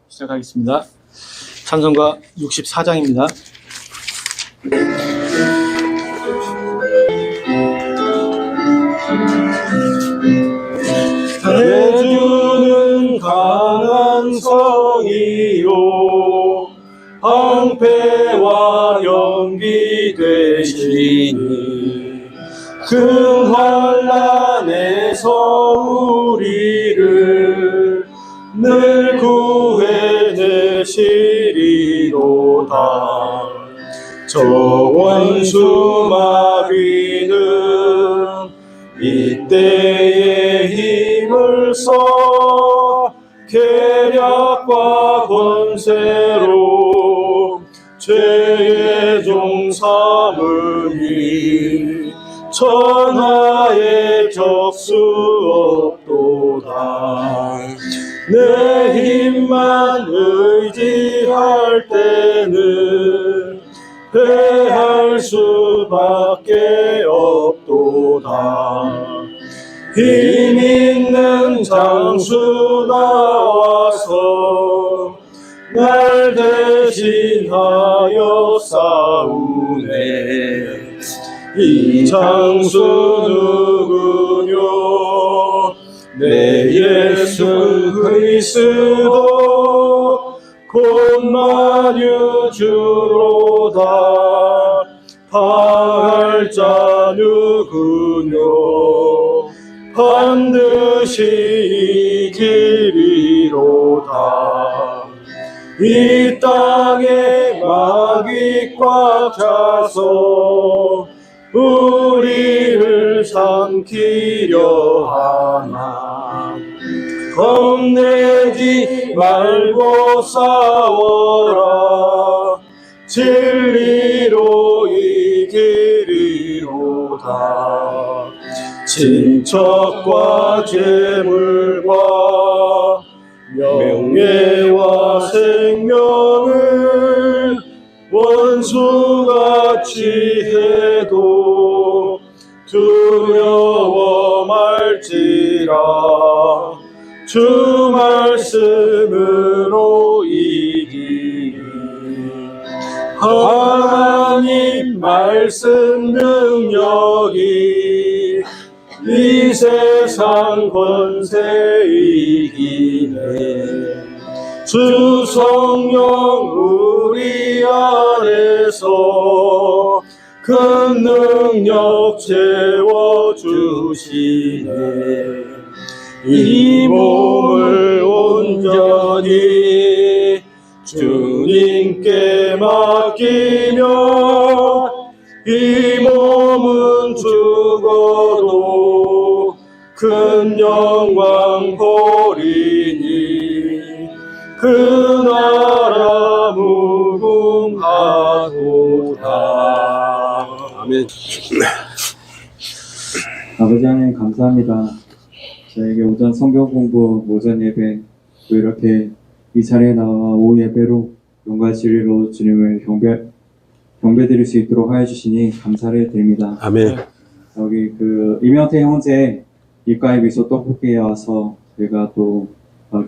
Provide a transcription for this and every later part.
시작하겠습니다. 찬송가 64장입니다. 내 주는 강한 성이요 방패와 연비 되시니 큰 환난에서 우리를 늘 구해내시리로다. 저 원수 마귀는 이때에 힘을 써 계략과 권세로 죄의 종 삼으니 천하에 적수 없도다. 내 힘만 의지할 때는 패할 수밖에 없도다. 힘 있는 장수 나와서 날 대신하여 싸우네. 이 장수 누구뇨? 내 예수 그리스도 곧 만유 주로다. 당할 자 누구뇨? 반드시 이기리로다. 이 땅에 마귀 꽉 차서 우리를 삼키려 하나 겁내지 말고 싸워라. 진리로 이기리로다. 친척과 재물과 명예와 생명을 원수같이 해도 두려워 말지라. 주 말씀으로 이기리. 하나님 말씀 능력이 이 세상 권세 이기네. 주 성령 우리 안에서 큰 능력 채워주시네. 이 몸을 온전히 주님께 맡기며 이 몸은 죽어도 큰 영광 보리니 그 나라 무궁하도다. 아멘. 아버지 하나님 감사합니다. 저에게 오전 성경 공부, 오전 예배, 또 이렇게 이 자리에 나와 오후 예배로 용과 진리로 주님을 경배드릴 수 있도록 하여 주시니 감사를 드립니다. 아멘. 여기 이명태 형제 입가의 미소 떡볶이에 와서 저희가 또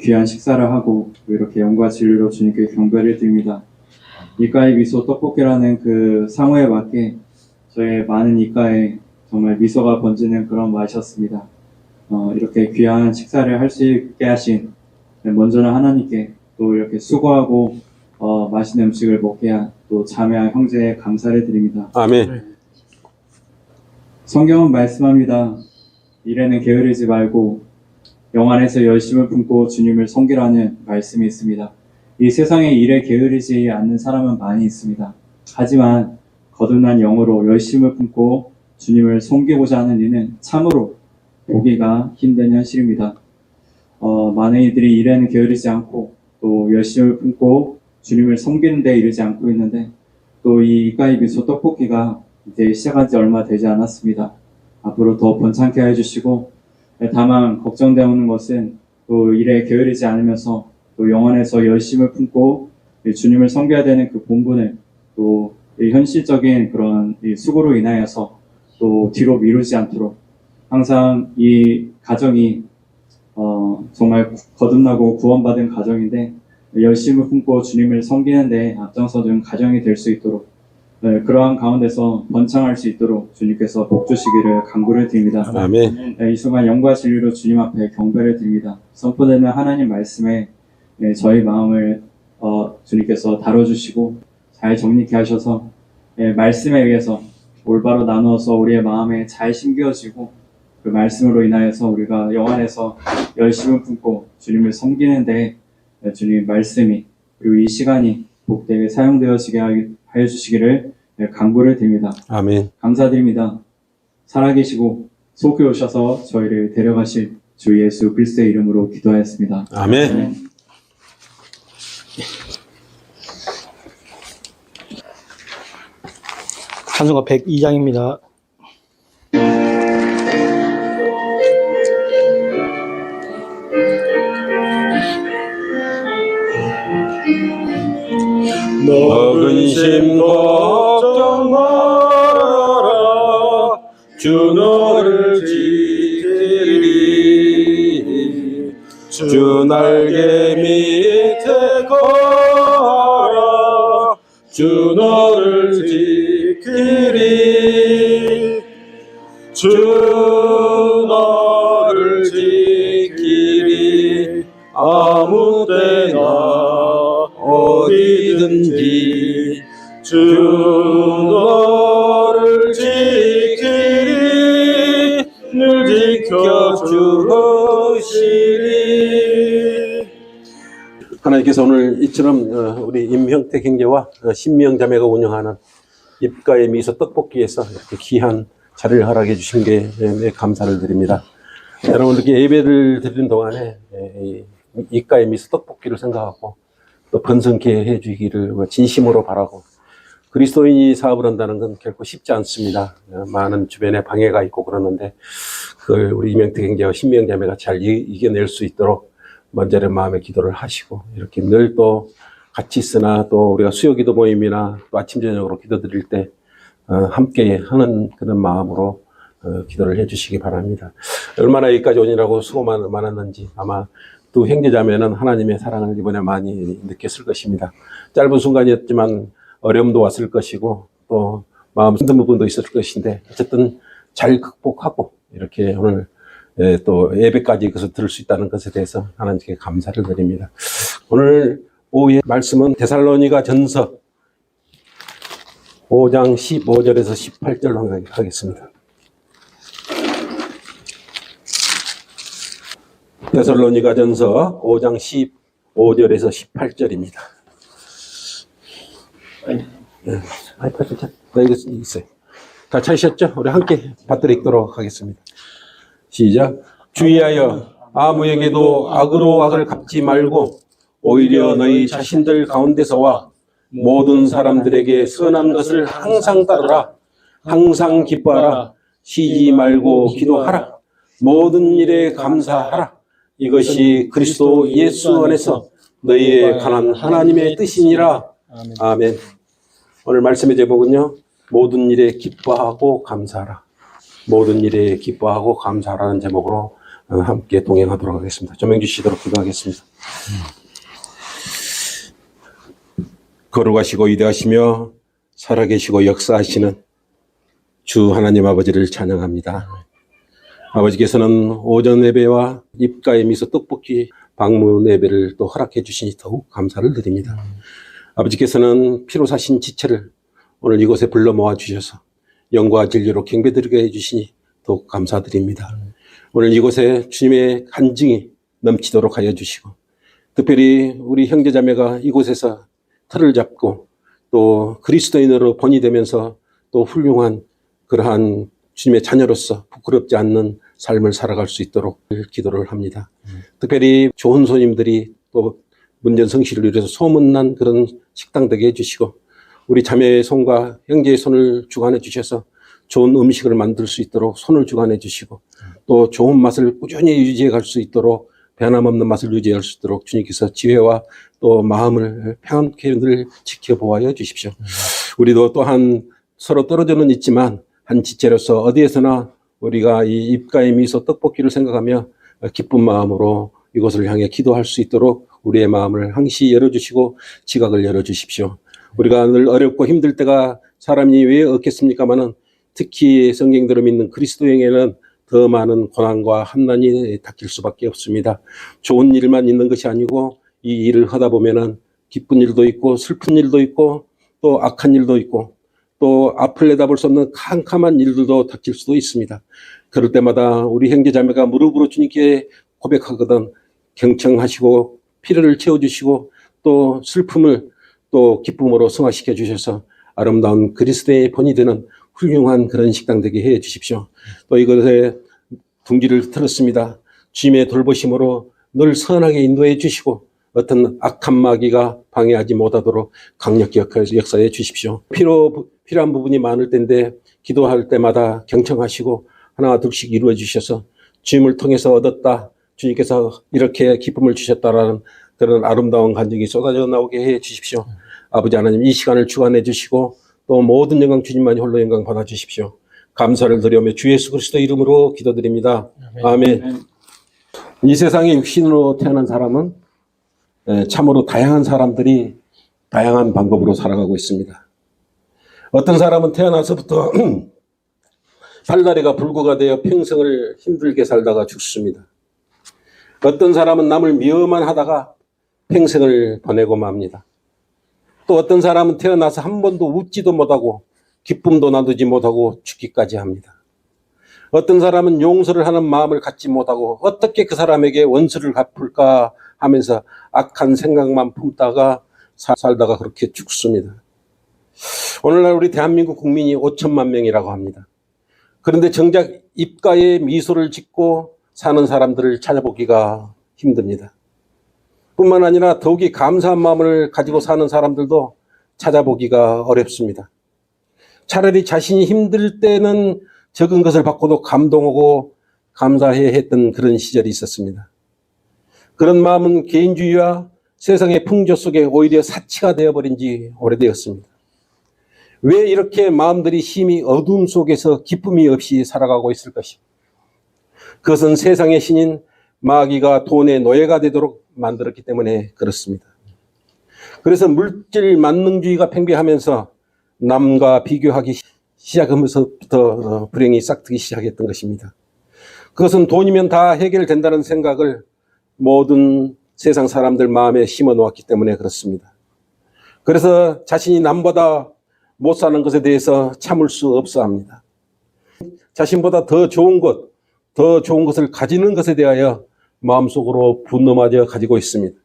귀한 식사를 하고 또 이렇게 영과 진리로 주님께 경배를 드립니다. 입가의 미소 떡볶이라는 그 상호에 맞게 저의 많은 입가에 정말 미소가 번지는 그런 맛이었습니다. 이렇게 귀한 식사를 할 수 있게 하신 먼저는 하나님께, 또 이렇게 수고하고 맛있는 음식을 먹게 한 또 자매와 형제에 감사를 드립니다. 아멘. 성경은 말씀합니다. 일에는 게으르지 말고 영 안에서 열심을 품고 주님을 섬기라는 말씀이 있습니다. 이 세상에 일에 게으르지 않는 사람은 많이 있습니다. 하지만 거듭난 영으로 열심을 품고 주님을 섬기고자 하는 이는 참으로 보기가 힘든 현실입니다. 많은 이들이 일에는 게으르지 않고 또 열심을 품고 주님을 섬기는 데 이르지 않고 있는데, 또 이 이가이 미소 떡볶이가 이제 시작한 지 얼마 되지 않았습니다. 앞으로 더 번창케 해주시고, 다만 걱정되는 것은 또 일에 게으르지 않으면서 또 영혼에서 열심을 품고 주님을 섬겨야 되는 그 본분을 또 현실적인 그런 수고로 인하여서 또 뒤로 미루지 않도록 항상 이 가정이 정말 거듭나고 구원받은 가정인데 열심을 품고 주님을 섬기는 데 앞장서는 가정이 될 수 있도록 그러한 가운데서 번창할 수 있도록 주님께서 복 주시기를 간구를 드립니다. 아멘. 이 순간 영과 진리로 주님 앞에 경배를 드립니다. 선포되는 하나님 말씀에 저희 마음을 주님께서 다뤄주시고 잘 정리케 하셔서 말씀에 의해서 올바로 나누어서 우리의 마음에 잘 심겨지고 그 말씀으로 인하여서 우리가 영 안에서 열심을 품고 주님을 섬기는데 주님 말씀이 그리고 이 시간이 복되게 사용되어지게 하여 주시기를 간구를 드립니다. 아멘. 감사드립니다. 살아계시고 속히 오셔서 저희를 데려가실 주 예수 그리스도의 이름으로 기도하였습니다. 아멘. 찬송가 102장입니다. 너 근심 걱정 마라. 주 너를 지키리. 주 날개 밑에 거하라. 주 너를 지키리. 주 너를 지키리. 아무 때나 어디든지 주 너를 지키리. 늘 지켜주시리. 하나님께서 오늘 이처럼 우리 임형택 형제와 신명 자매가 운영하는 입가의 미소 떡볶이에서 이렇게 귀한 자리를 허락해 주신 게 감사를 드립니다. 여러분 이렇게 예배를 드리는 동안에 입가의 미소 떡볶이를 생각하고 또 번성케 해주기를 진심으로 바라고, 그리스도인이 사업을 한다는 건 결코 쉽지 않습니다. 많은 주변에 방해가 있고 그러는데 그걸 우리 임형택 형제와 신명 자매가 잘 이겨낼 수 있도록 먼저는 마음의 기도를 하시고, 이렇게 늘 또 같이 있으나 또 우리가 수요기도 모임이나 또 아침 저녁으로 기도드릴 때 함께 하는 그런 마음으로 기도를 해주시기 바랍니다. 얼마나 여기까지 오느라고 수고 많았는지 아마 두 형제자매는 하나님의 사랑을 이번에 많이 느꼈을 것입니다. 짧은 순간이었지만 어려움도 왔을 것이고 또 마음 힘든 부분도 있었을 것인데 어쨌든 잘 극복하고 이렇게 오늘 또 예배까지 그것을 들을 수 있다는 것에 대해서 하나님께 감사를 드립니다. 오늘 오후의 말씀은 데살로니가 전서 5장 15절에서 18절로 하겠습니다. 데살로니가 전서 5장 15절에서 18절입니다. 아이패드 이거 있어요. 다 찾으셨죠? 우리 함께 받들어 읽도록 하겠습니다. 시작. 주의하여 아무에게도 악으로 악을 갚지 말고 오히려 너희 자신들 가운데서와 모든 사람들에게 선한 것을 항상 따르라. 항상 기뻐하라. 쉬지 말고 기도하라. 모든 일에 감사하라. 이것이 그리스도 예수 안에서 너희의 관한 하나님의 뜻이니라. 아멘. 오늘 말씀의 제목은요, 모든 일에 기뻐하고 감사하라. 모든 일에 기뻐하고 감사하라는 제목으로 함께 동행하도록 하겠습니다. 조명 주시도록 기도하겠습니다. 거룩하시고 위대하시며 살아계시고 역사하시는 주 하나님 아버지를 찬양합니다. 아버지께서는 오전 예배와 입가의 미소 떡볶이 방문 예배를 또 허락해 주시니 더욱 감사를 드립니다. 아버지께서는 피로 사신 지체를 오늘 이곳에 불러 모아 주셔서 영과 진리로 경배드리게 해주시니 더욱 감사드립니다. 오늘 이곳에 주님의 간증이 넘치도록 하여 주시고, 특별히 우리 형제자매가 이곳에서 틀을 잡고 또 그리스도인으로 본이 되면서 또 훌륭한 그러한 주님의 자녀로서 부끄럽지 않는 삶을 살아갈 수 있도록 기도를 합니다. 특별히 좋은 손님들이 또 문전성시를 위해서 소문난 그런 식당 되게 해주시고, 우리 자매의 손과 형제의 손을 주관해 주셔서 좋은 음식을 만들 수 있도록 손을 주관해 주시고, 또 좋은 맛을 꾸준히 유지해 갈 수 있도록, 변함없는 맛을 유지할 수 있도록 주님께서 지혜와 또 마음을 평안케 늘 지켜보아여 주십시오. 우리도 또한 서로 떨어져는 있지만 한 지체로서 어디에서나 우리가 이 입가의 미소 떡볶이를 생각하며 기쁜 마음으로 이곳을 향해 기도할 수 있도록 우리의 마음을 항시 열어주시고 지각을 열어주십시오. 우리가 늘 어렵고 힘들 때가 사람이 왜 없겠습니까마는 특히 성경대로 믿는 그리스도인에게는 더 많은 고난과 환난이 닥칠 수밖에 없습니다. 좋은 일만 있는 것이 아니고 이 일을 하다 보면은 기쁜 일도 있고 슬픈 일도 있고 또 악한 일도 있고 또 앞을 내다볼 수 없는 캄캄한 일들도 닥칠 수도 있습니다. 그럴 때마다 우리 형제자매가 무릎으로 주님께 고백하거든 경청하시고 피로를 채워주시고 또 슬픔을 또 기쁨으로 승화시켜 주셔서 아름다운 그리스도의 본이 되는 훌륭한 그런 식당 되게 해 주십시오. 또 이것에 둥지를 틀었습니다. 주님의 돌보심으로 늘 선하게 인도해 주시고 어떤 악한 마귀가 방해하지 못하도록 강력히 역사해 주십시오. 필요한 부분이 많을 텐데 기도할 때마다 경청하시고 하나 둘씩 이루어 주셔서 주님을 통해서 얻었다. 주님께서 이렇게 기쁨을 주셨다라는 그런 아름다운 간증이 쏟아져 나오게 해 주십시오. 아버지 하나님 이 시간을 주관해 주시고 또 모든 영광 주님만이 홀로 영광 받아 주십시오. 감사를 드리며 주 예수 그리스도 이름으로 기도드립니다. 아멘. 이 세상에 육신으로 태어난 사람은 참으로 다양한 사람들이 다양한 방법으로 살아가고 있습니다. 어떤 사람은 태어나서부터 팔다리가 불구가 되어 평생을 힘들게 살다가 죽습니다. 어떤 사람은 남을 미워만 하다가 평생을 보내고 맙니다. 또 어떤 사람은 태어나서 한 번도 웃지도 못하고 기쁨도 나누지 못하고 죽기까지 합니다. 어떤 사람은 용서를 하는 마음을 갖지 못하고 어떻게 그 사람에게 원수를 갚을까 하면서 악한 생각만 품다가 살다가 그렇게 죽습니다. 오늘날 우리 대한민국 국민이 5천만 명이라고 합니다. 그런데 정작 입가에 미소를 짓고 사는 사람들을 찾아보기가 힘듭니다. 뿐만 아니라 더욱이 감사한 마음을 가지고 사는 사람들도 찾아보기가 어렵습니다. 차라리 자신이 힘들 때는 적은 것을 받고도 감동하고 감사해 했던 그런 시절이 있었습니다. 그런 마음은 개인주의와 세상의 풍조 속에 오히려 사치가 되어버린 지 오래되었습니다. 왜 이렇게 마음들이 심히 어두움 속에서 기쁨이 없이 살아가고 있을 것입니다. 그것은 세상의 신인 마귀가 돈의 노예가 되도록 만들었기 때문에 그렇습니다. 그래서 물질 만능주의가 팽배하면서 남과 비교하기 시작하면서부터 불행이 싹트기 시작했던 것입니다. 그것은 돈이면 다 해결된다는 생각을 모든 세상 사람들 마음에 심어 놓았기 때문에 그렇습니다. 그래서 자신이 남보다 못 사는 것에 대해서 참을 수 없어 합니다. 자신보다 더 좋은 것을 가지는 것에 대하여 마음속으로 분노마저 가지고 있습니다.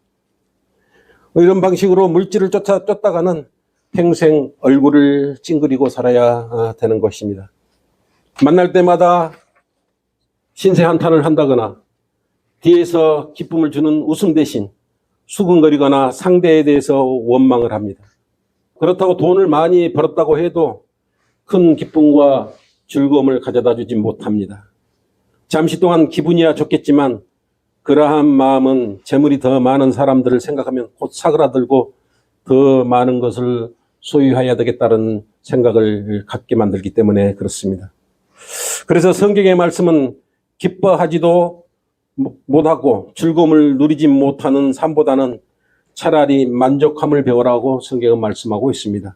이런 방식으로 물질을 쫓다가는 평생 얼굴을 찡그리고 살아야 되는 것입니다. 만날 때마다 신세 한탄을 한다거나 뒤에서 기쁨을 주는 웃음 대신 수근거리거나 상대에 대해서 원망을 합니다. 그렇다고 돈을 많이 벌었다고 해도 큰 기쁨과 즐거움을 가져다 주지 못합니다. 잠시 동안 기분이야 좋겠지만 그러한 마음은 재물이 더 많은 사람들을 생각하면 곧 사그라들고 더 많은 것을 소유해야 되겠다는 생각을 갖게 만들기 때문에 그렇습니다. 그래서 성경의 말씀은 기뻐하지도 못하고 즐거움을 누리지 못하는 삶보다는 차라리 만족함을 배우라고 성경은 말씀하고 있습니다.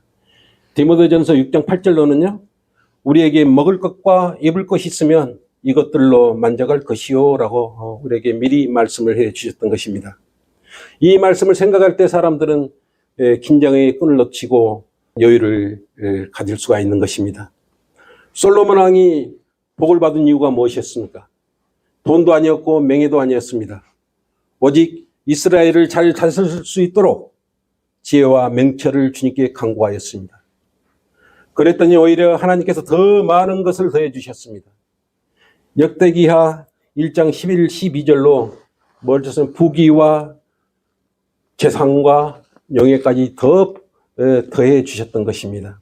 디모데전서 6장 8절로는요. 우리에게 먹을 것과 입을 것이 있으면 이것들로 만족할 것이요 라고 우리에게 미리 말씀을 해 주셨던 것입니다. 이 말씀을 생각할 때 사람들은 긴장의 끈을 놓치고 여유를 가질 수가 있는 것입니다. 솔로몬 왕이 복을 받은 이유가 무엇이었습니까? 돈도 아니었고 명예도 아니었습니다. 오직 이스라엘을 잘 다스릴 수 있도록 지혜와 명철을 주님께 간구하였습니다. 그랬더니 오히려 하나님께서 더 많은 것을 더해 주셨습니다. 역대기하 1장 11, 12절로 멀쩡한 부귀와 재산과 명예까지 더해 주셨던 것입니다.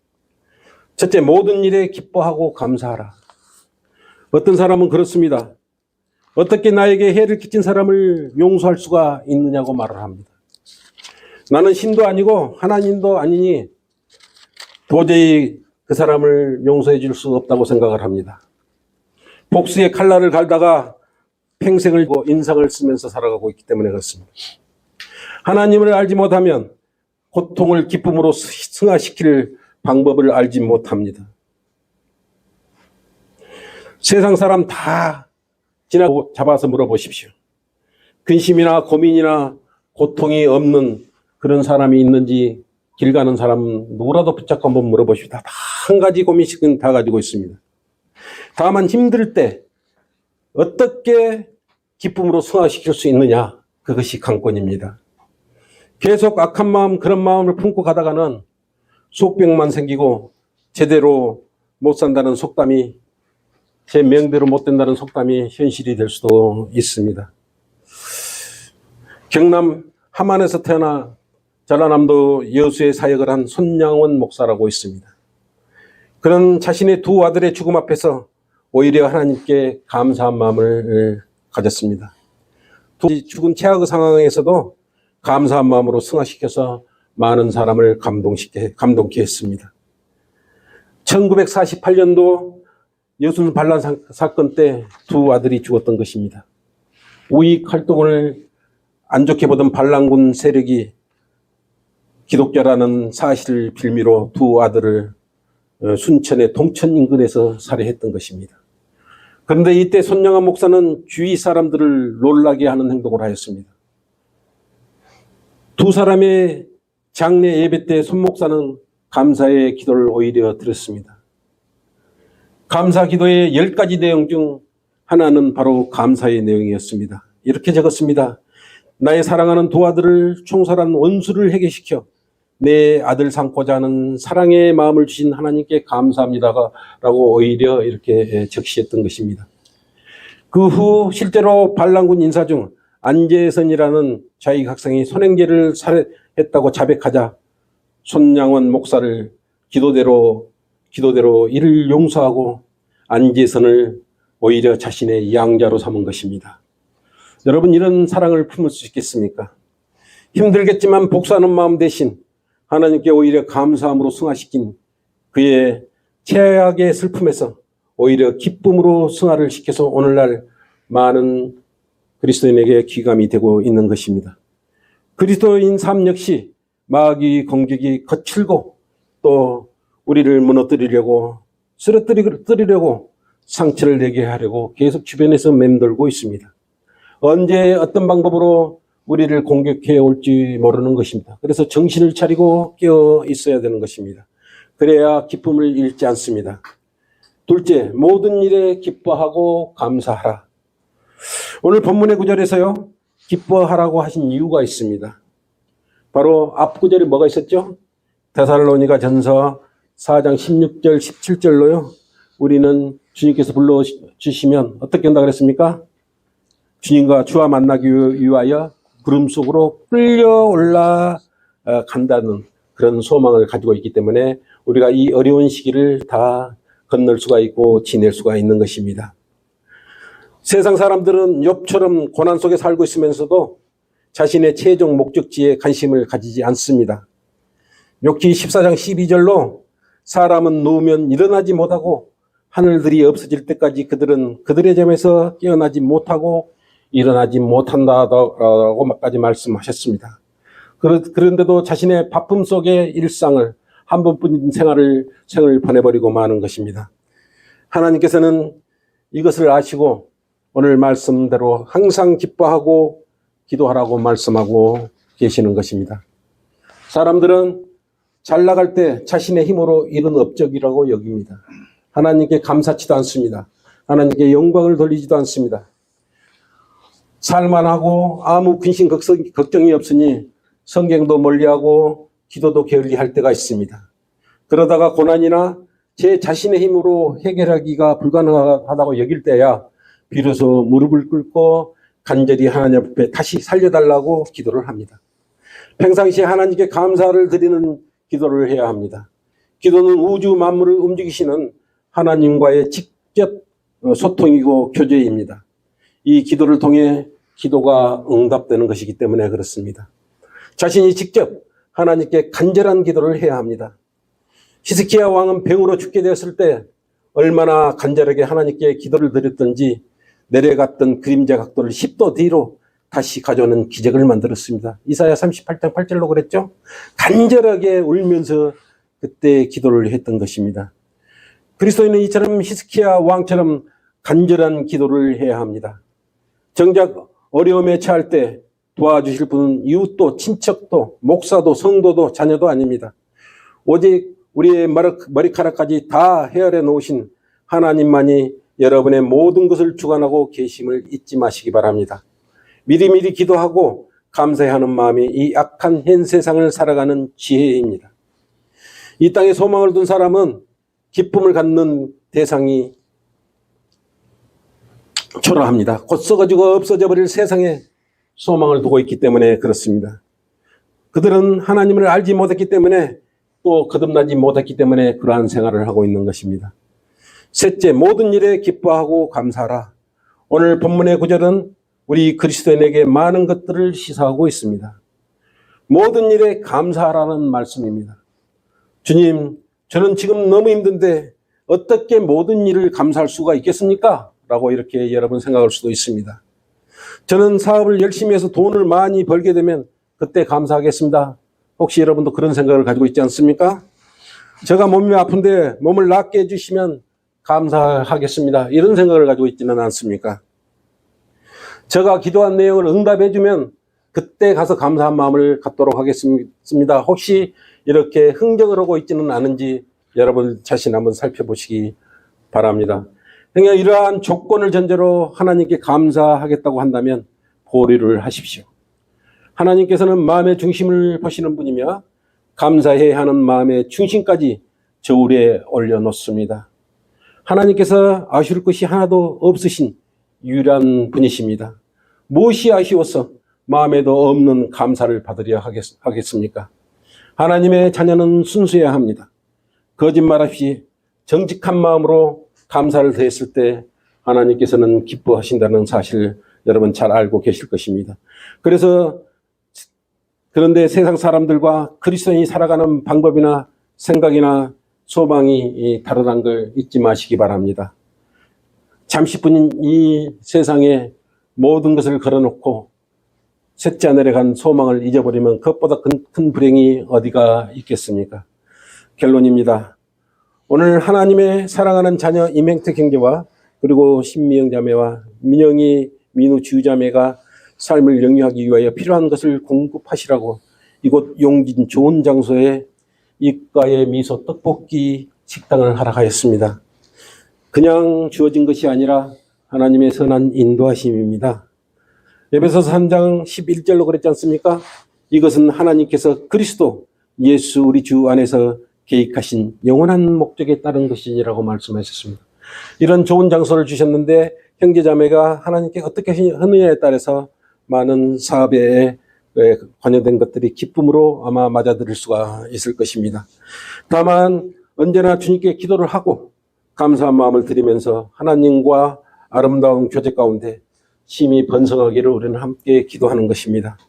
첫째, 모든 일에 기뻐하고 감사하라. 어떤 사람은 그렇습니다. 어떻게 나에게 해를 끼친 사람을 용서할 수가 있느냐고 말을 합니다. 나는 신도 아니고 하나님도 아니니 도저히 그 사람을 용서해 줄 수 없다고 생각을 합니다. 복수의 칼날을 갈다가 평생을 인상을 쓰면서 살아가고 있기 때문에 그렇습니다. 하나님을 알지 못하면 고통을 기쁨으로 승화시킬 방법을 알지 못합니다. 세상 사람 다 지나고 잡아서 물어보십시오. 근심이나 고민이나 고통이 없는 그런 사람이 있는지 길 가는 사람 누구라도 붙잡고 한번 물어보십시오. 다 한 가지 고민씩은 다 가지고 있습니다. 다만 힘들 때 어떻게 기쁨으로 승화시킬 수 있느냐, 그것이 관건입니다. 계속 악한 마음, 그런 마음을 품고 가다가는 속병만 생기고 제대로 못 산다는 속담이, 제 명대로 못 된다는 속담이 현실이 될 수도 있습니다. 경남 함안에서 태어나 전라남도 여수에 사역을 한 손양원 목사라고 있습니다. 그런 자신의 두 아들의 죽음 앞에서 오히려 하나님께 감사한 마음을 가졌습니다. 죽은 최악의 상황에서도 감사한 마음으로 승화시켜서 많은 사람을 감동케 했습니다. 1948년도 여순 반란 사건 때 두 아들이 죽었던 것입니다. 우익 활동을 안 좋게 보던 반란군 세력이 기독교라는 사실을 빌미로 두 아들을 순천의 동천 인근에서 살해했던 것입니다. 그런데 이때 손영한 목사는 주위 사람들을 놀라게 하는 행동을 하였습니다. 두 사람의 장례 예배 때 손 목사는 감사의 기도를 오히려 드렸습니다. 감사 기도의 10가지 내용 중 하나는 바로 감사의 내용이었습니다. 이렇게 적었습니다. 나의 사랑하는 두 아들을 총살한 원수를 해결시켜 내 아들 삼고자 하는 사랑의 마음을 주신 하나님께 감사합니다가 라고 오히려 이렇게 적시했던 것입니다. 그 후 실제로 반란군 인사 중 안재선이라는 좌익 학생이 손행제를 살해했다고 자백하자 손양원 목사를 기도대로 이를 용서하고 안재선을 오히려 자신의 양자로 삼은 것입니다. 여러분, 이런 사랑을 품을 수 있겠습니까? 힘들겠지만 복수하는 마음 대신 하나님께 오히려 감사함으로 승화시킨 그의 최악의 슬픔에서 오히려 기쁨으로 승화를 시켜서 오늘날 많은 그리스도인에게 귀감이 되고 있는 것입니다. 그리스도인 삶 역시 마귀 공격이 거칠고 또 우리를 무너뜨리려고 쓰러뜨리려고 상처를 내게 하려고 계속 주변에서 맴돌고 있습니다. 언제 어떤 방법으로 우리를 공격해 올지 모르는 것입니다. 그래서 정신을 차리고 깨어 있어야 되는 것입니다. 그래야 기쁨을 잃지 않습니다. 둘째, 모든 일에 기뻐하고 감사하라. 오늘 본문의 구절에서요, 기뻐하라고 하신 이유가 있습니다. 바로 앞 구절에 뭐가 있었죠? 데살로니가 전서 4장 16절 17절로요. 우리는 주님께서 불러주시면 어떻게 한다 그랬습니까? 주님과 주와 만나기 위하여 구름 속으로 끌려 올라간다는 그런 소망을 가지고 있기 때문에 우리가 이 어려운 시기를 다 건널 수가 있고 지낼 수가 있는 것입니다. 세상 사람들은 욥처럼 고난 속에 살고 있으면서도 자신의 최종 목적지에 관심을 가지지 않습니다. 욥기 14장 12절로 사람은 누우면 일어나지 못하고 하늘들이 없어질 때까지 그들은 그들의 잠에서 깨어나지 못하고 일어나지 못한다라고까지 말씀하셨습니다. 그런데도 자신의 바쁨 속의 일상을 한 번뿐인 생을 보내버리고 마는 것입니다. 하나님께서는 이것을 아시고 오늘 말씀대로 항상 기뻐하고 기도하라고 말씀하고 계시는 것입니다. 사람들은 잘 나갈 때 자신의 힘으로 이룬 업적이라고 여깁니다. 하나님께 감사치도 않습니다. 하나님께 영광을 돌리지도 않습니다. 살만하고 아무 근심 걱정이 없으니 성경도 멀리하고 기도도 게을리할 때가 있습니다. 그러다가 고난이나 제 자신의 힘으로 해결하기가 불가능하다고 여길 때야 비로소 무릎을 꿇고 간절히 하나님 앞에 다시 살려달라고 기도를 합니다. 평상시에 하나님께 감사를 드리는 기도를 해야 합니다. 기도는 우주 만물을 움직이시는 하나님과의 직접 소통이고 교제입니다. 이 기도를 통해 기도가 응답되는 것이기 때문에 그렇습니다. 자신이 직접 하나님께 간절한 기도를 해야 합니다. 히스기야 왕은 병으로 죽게 되었을 때 얼마나 간절하게 하나님께 기도를 드렸던지 내려갔던 그림자 각도를 10도 뒤로 다시 가져오는 기적을 만들었습니다. 이사야 38장 8절로 그랬죠. 간절하게 울면서 그때 기도를 했던 것입니다. 그리스도인은 이처럼 히스기야 왕처럼 간절한 기도를 해야 합니다. 정작 어려움에 처할 때 도와주실 분은 이웃도 친척도 목사도 성도도 자녀도 아닙니다. 오직 우리의 머리카락까지 다 헤아려 놓으신 하나님만이 여러분의 모든 것을 주관하고 계심을 잊지 마시기 바랍니다. 미리미리 기도하고 감사하는 마음이 이 악한 현 세상을 살아가는 지혜입니다. 이 땅에 소망을 둔 사람은 기쁨을 갖는 대상이 초라합니다. 곧 썩어지고 없어져 버릴 세상에 소망을 두고 있기 때문에 그렇습니다. 그들은 하나님을 알지 못했기 때문에 또 거듭나지 못했기 때문에 그러한 생활을 하고 있는 것입니다. 셋째, 모든 일에 기뻐하고 감사하라. 오늘 본문의 구절은 우리 그리스도인에게 많은 것들을 시사하고 있습니다. 모든 일에 감사하라는 말씀입니다. 주님, 저는 지금 너무 힘든데 어떻게 모든 일을 감사할 수가 있겠습니까? 라고 이렇게 여러분 생각할 수도 있습니다. 저는 사업을 열심히 해서 돈을 많이 벌게 되면 그때 감사하겠습니다. 혹시 여러분도 그런 생각을 가지고 있지 않습니까? 제가 몸이 아픈데 몸을 낫게 해주시면 감사하겠습니다. 이런 생각을 가지고 있지는 않습니까? 제가 기도한 내용을 응답해주면 그때 가서 감사한 마음을 갖도록 하겠습니다. 혹시 이렇게 흥정을 하고 있지는 않은지 여러분 자신 한번 살펴보시기 바랍니다. 그냥 이러한 조건을 전제로 하나님께 감사하겠다고 한다면 보류를 하십시오. 하나님께서는 마음의 중심을 보시는 분이며 감사해야 하는 마음의 중심까지 저울에 올려놓습니다. 하나님께서 아쉬울 것이 하나도 없으신 유일한 분이십니다. 무엇이 아쉬워서 마음에도 없는 감사를 받으려 하겠습니까? 하나님의 자녀는 순수해야 합니다. 거짓말 없이 정직한 마음으로 감사를 드렸을 때 하나님께서는 기뻐하신다는 사실을 여러분 잘 알고 계실 것입니다. 그런데 세상 사람들과 그리스도인이 살아가는 방법이나 생각이나 소망이 다르다는 걸 잊지 마시기 바랍니다. 잠시뿐인 이 세상에 모든 것을 걸어놓고 셋째 하늘에 간 소망을 잊어버리면 그것보다 큰 불행이 어디가 있겠습니까? 결론입니다. 오늘 하나님의 사랑하는 자녀 임행택 형제와 그리고 신미영 자매와 민영이 민우 주자매가 삶을 영위하기 위하여 필요한 것을 공급하시라고 이곳 용진 좋은 장소에 입가에 미소 떡볶이 식당을 허락하였습니다. 그냥 주어진 것이 아니라 하나님의 선한 인도하심입니다. 에베소서 3장 11절로 그랬지 않습니까? 이것은 하나님께서 그리스도 예수 우리 주 안에서 계획하신 영원한 목적에 따른 것이라고 말씀하셨습니다. 이런 좋은 장소를 주셨는데 형제자매가 하나님께 어떻게 하느냐에 따라서 많은 사업에 관여된 것들이 기쁨으로 아마 맞아들일 수가 있을 것입니다. 다만 언제나 주님께 기도를 하고 감사한 마음을 드리면서 하나님과 아름다운 교제 가운데 심히 번성하기를 우리는 함께 기도하는 것입니다.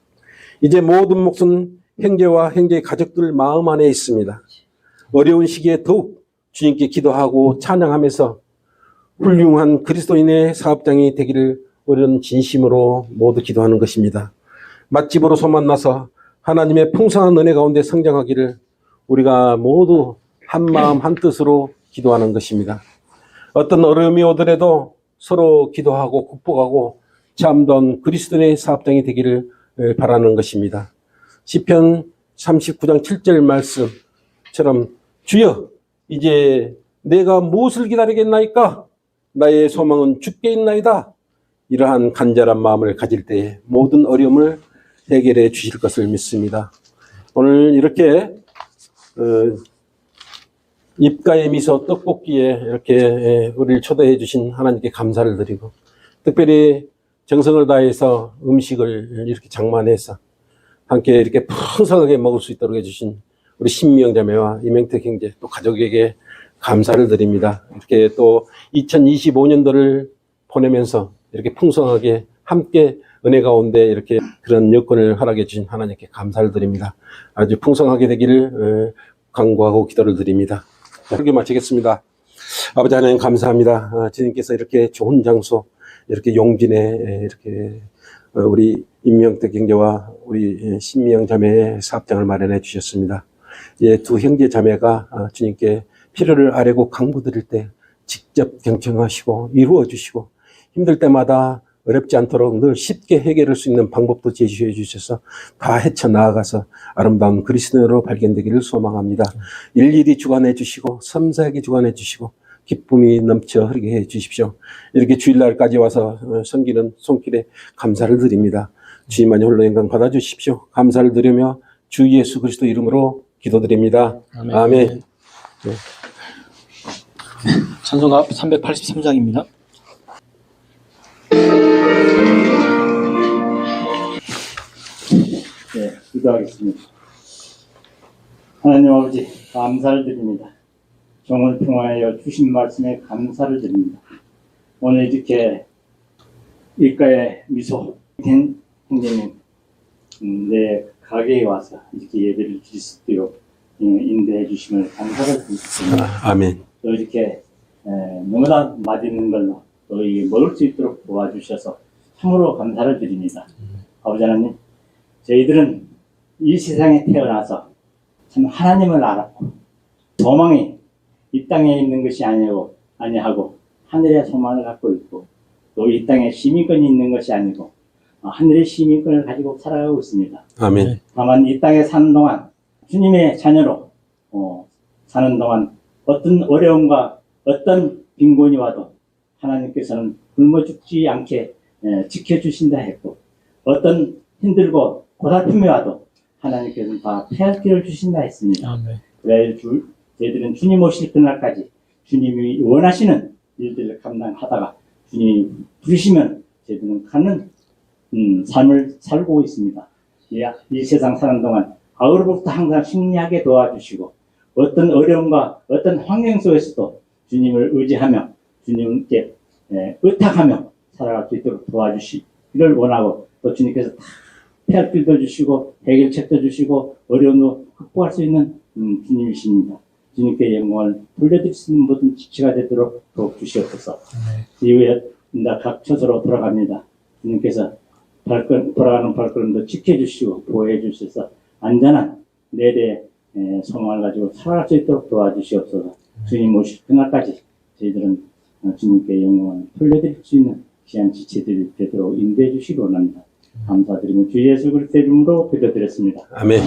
이제 모든 몫은 형제와 형제의 가족들 마음 안에 있습니다. 어려운 시기에 더욱 주님께 기도하고 찬양하면서 훌륭한 그리스도인의 사업장이 되기를 우리는 진심으로 모두 기도하는 것입니다. 맛집으로 소문나서 하나님의 풍성한 은혜 가운데 성장하기를 우리가 모두 한마음 한뜻으로 기도하는 것입니다. 어떤 어려움이 오더라도 서로 기도하고 극복하고 참된 그리스도인의 사업장이 되기를 바라는 것입니다. 시편 39장 7절 말씀처럼 주여 이제 내가 무엇을 기다리겠나이까? 나의 소망은 주께 있나이다. 이러한 간절한 마음을 가질 때에 모든 어려움을 해결해 주실 것을 믿습니다. 오늘 이렇게 입가에 미소 떡볶이에 이렇게 우리를 초대해 주신 하나님께 감사를 드리고 특별히 정성을 다해서 음식을 이렇게 장만해서 함께 이렇게 풍성하게 먹을 수 있도록 해주신 우리 신미영 자매와 임행택 형제 또 가족에게 감사를 드립니다. 이렇게 또 2025년도를 보내면서 이렇게 풍성하게 함께 은혜 가운데 이렇게 그런 여건을 허락해 주신 하나님께 감사를 드립니다. 아주 풍성하게 되기를 간구하고 기도를 드립니다. 설교 마치겠습니다. 아버지 하나님 감사합니다. 주님께서 이렇게 좋은 장소, 이렇게 용진에 이렇게 우리 임명택 형제와 우리 신미영 자매의 사업장을 마련해 주셨습니다. 예, 두 형제 자매가 주님께 필요를 아뢰고 강구드릴 때 직접 경청하시고 이루어 주시고 힘들 때마다 어렵지 않도록 늘 쉽게 해결할 수 있는 방법도 제시해 주셔서 다 헤쳐나아가서 아름다운 그리스도인으로 발견되기를 소망합니다. 일일이 주관해 주시고 섬세하게 주관해 주시고 기쁨이 넘쳐 흐르게 해 주십시오. 이렇게 주일날까지 와서 섬기는 손길에 감사를 드립니다. 주님만이 홀로 영광 받아주십시오. 감사를 드리며 주 예수 그리스도 이름으로 기도드립니다. 아멘. 네. 찬송가 383장입니다. 네, 기도하겠습니다. 하나님 아버지, 감사를 드립니다. 종을 통하여 주신 말씀에 감사를 드립니다. 오늘 이렇게 일가의 미소 된 형제님, 내 가게에 와서 이렇게 예배를 드릴 수 있도록 인도해 주심을 감사를 드립니다. 아멘. 또 이렇게 너무나 맛있는 걸로 또 먹을 수 있도록 도와주셔서 참으로 감사를 드립니다. 아버지 하나님, 저희들은 이 세상에 태어나서 참 하나님을 알았고 소망이 이 땅에 있는 것이 아니하고 하늘의 소망을 갖고 있고 또 이 땅에 시민권이 있는 것이 아니고 하늘의 시민권을 가지고 살아가고 있습니다. 아멘. 다만 이 땅에 사는 동안 주님의 자녀로 사는 동안 어떤 어려움과 어떤 빈곤이 와도 하나님께서는 굶어 죽지 않게 지켜주신다 했고 어떤 힘들고 고달픔이 와도 하나님께서는 다 피할 길을 주신다 했습니다. 아멘. 그래 저희들은 주님 오실 그날까지 주님이 원하시는 일들을 감당하다가 주님이 부르시면 저희들은 가는 삶을 살고 있습니다. 이 세상 사는 동안 악으로부터 항상 승리하게 도와주시고 어떤 어려움과 어떤 환경 속에서도 주님을 의지하며 주님께 의탁하며 살아갈 수 있도록 도와주시기를 원하고 또 주님께서 다 피할 길도 주시고 해결책도 주시고 어려움도 극복할 수 있는 주님이십니다. 주님께 영광을 돌려드릴 수 있는 모든 지체가 되도록 도움 주시옵소서. 이후에 각 처소로 돌아갑니다. 주님께서 돌아가는 발걸음도 지켜주시고 보호해 주셔서 안전한 내일의 소망을 가지고 살아갈 수 있도록 도와주시옵소서. 주님 오실 그날까지 저희들은 주님께 영광을 돌려드릴 수 있는 귀한 지체들이 되도록 인도해 주시기 원합니다. 감사드리며 주 예수 그리스도의 이름으로 기도드렸습니다. 아멘.